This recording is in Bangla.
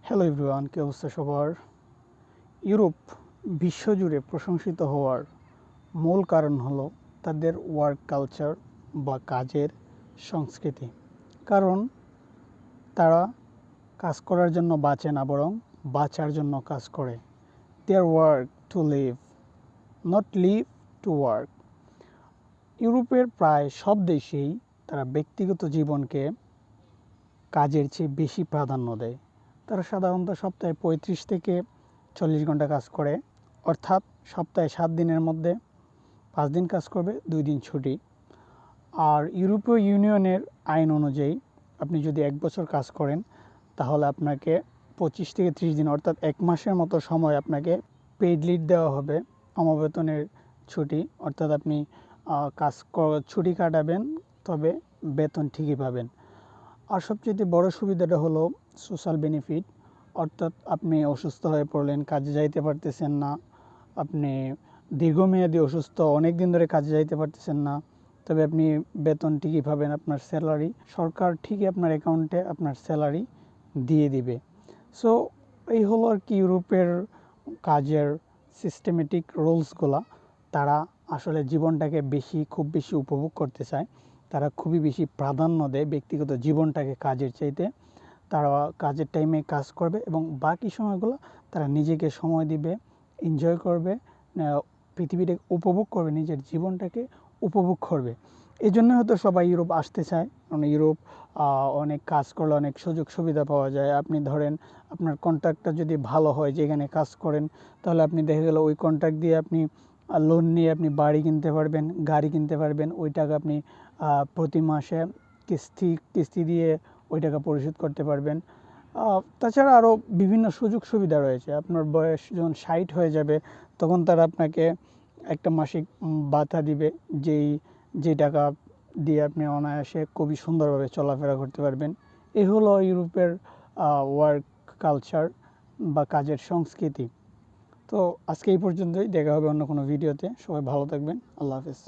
হ্যালো এভরিওয়ান, কী অবস্থা সবার? ইউরোপ বিশ্বজুড়ে প্রশংসিত হওয়ার মূল কারণ হলো তাদের ওয়ার্ক কালচার বা কাজের সংস্কৃতি। কারণ তারা কাজ করার জন্য বাঁচে না, বরং বাঁচার জন্য কাজ করে। They work to live, not live to work. ইউরোপের প্রায় সব দেশেই তারা ব্যক্তিগত জীবনকে কাজের চেয়ে বেশি প্রাধান্য দেয়। তারা সাধারণত সপ্তাহে 35 থেকে 40 ঘন্টা কাজ করে, অর্থাৎ সপ্তাহে 7 দিনের মধ্যে 5 দিন কাজ করবে, 2 দিন ছুটি। আর ইউরোপীয় ইউনিয়নের আইন অনুযায়ী আপনি যদি 1 বছর কাজ করেন তাহলে আপনাকে 25 থেকে 30 দিন অর্থাৎ 1 মাসের মতো সময় আপনাকে পেইড লিভ দেওয়া হবে, অমবেতনের ছুটি। অর্থাৎ আপনি ছুটি কাটাবেন, তবে বেতন ঠিকই পাবেন। আর সবচেয়ে বড় সুবিধাটা হলো সোশ্যাল বেনিফিট। অর্থাৎ আপনি অসুস্থ হয়ে পড়লেন, কাজে যাইতে পারতেছেন না, আপনি দীর্ঘমেয়াদী অসুস্থ, অনেক দিন ধরে কাজে যাইতে পারতেছেন না, তবে আপনি বেতন ঠিকই পাবেন। আপনার স্যালারি সরকার ঠিকই আপনার অ্যাকাউন্টে আপনার স্যালারি দিয়ে দিবে। সো এই হলো আর কি ইউরোপের কাজের সিস্টেমেটিক রুলসগুলা। তারা আসলে জীবনটাকে খুব বেশি উপভোগ করতে চায়। তারা খুবই বেশি প্রাধান্য দেয় ব্যক্তিগত জীবনটাকে কাজের চাইতে। তারা কাজের টাইমে কাজ করবে এবং বাকি সময়গুলো তারা নিজেকে সময় দিবে, এনজয় করবে, পৃথিবীটাকে উপভোগ করবে, নিজের জীবনটাকে উপভোগ করবে। এই জন্য হয়তো সবাই ইউরোপ আসতে চায়। কারণ ইউরোপ অনেক কাজ করলে অনেক সুযোগ সুবিধা পাওয়া যায়। আপনি ধরেন আপনার কন্ট্রাক্টটা যদি ভালো হয়, যেখানে কাজ করেন, তাহলে আপনি দেখা গেল ওই কন্ট্রাক্ট দিয়ে আপনি লোন নিয়ে আপনি বাড়ি কিনতে পারবেন, গাড়ি কিনতে পারবেন। ওই টাকা আপনি প্রতি মাসে কিস্তি দিয়ে ওই টাকা পরিশোধ করতে পারবেন। তাছাড়া আরও বিভিন্ন সুযোগ সুবিধা রয়েছে। আপনার বয়স যখন 60 হয়ে যাবে, তখন তারা আপনাকে একটা মাসিক ভাতা দিবে, যেই টাকা দিয়ে আপনি অনায়াসে খুবই সুন্দরভাবে চলাফেরা করতে পারবেন। এই হলো ইউরোপের ওয়ার্ক কালচার বা কাজের সংস্কৃতি। তো আজকে এই পর্যন্তই, দেখা হবে অন্য কোনো ভিডিওতে। সবাই ভালো থাকবেন। আল্লাহ হাফেজ।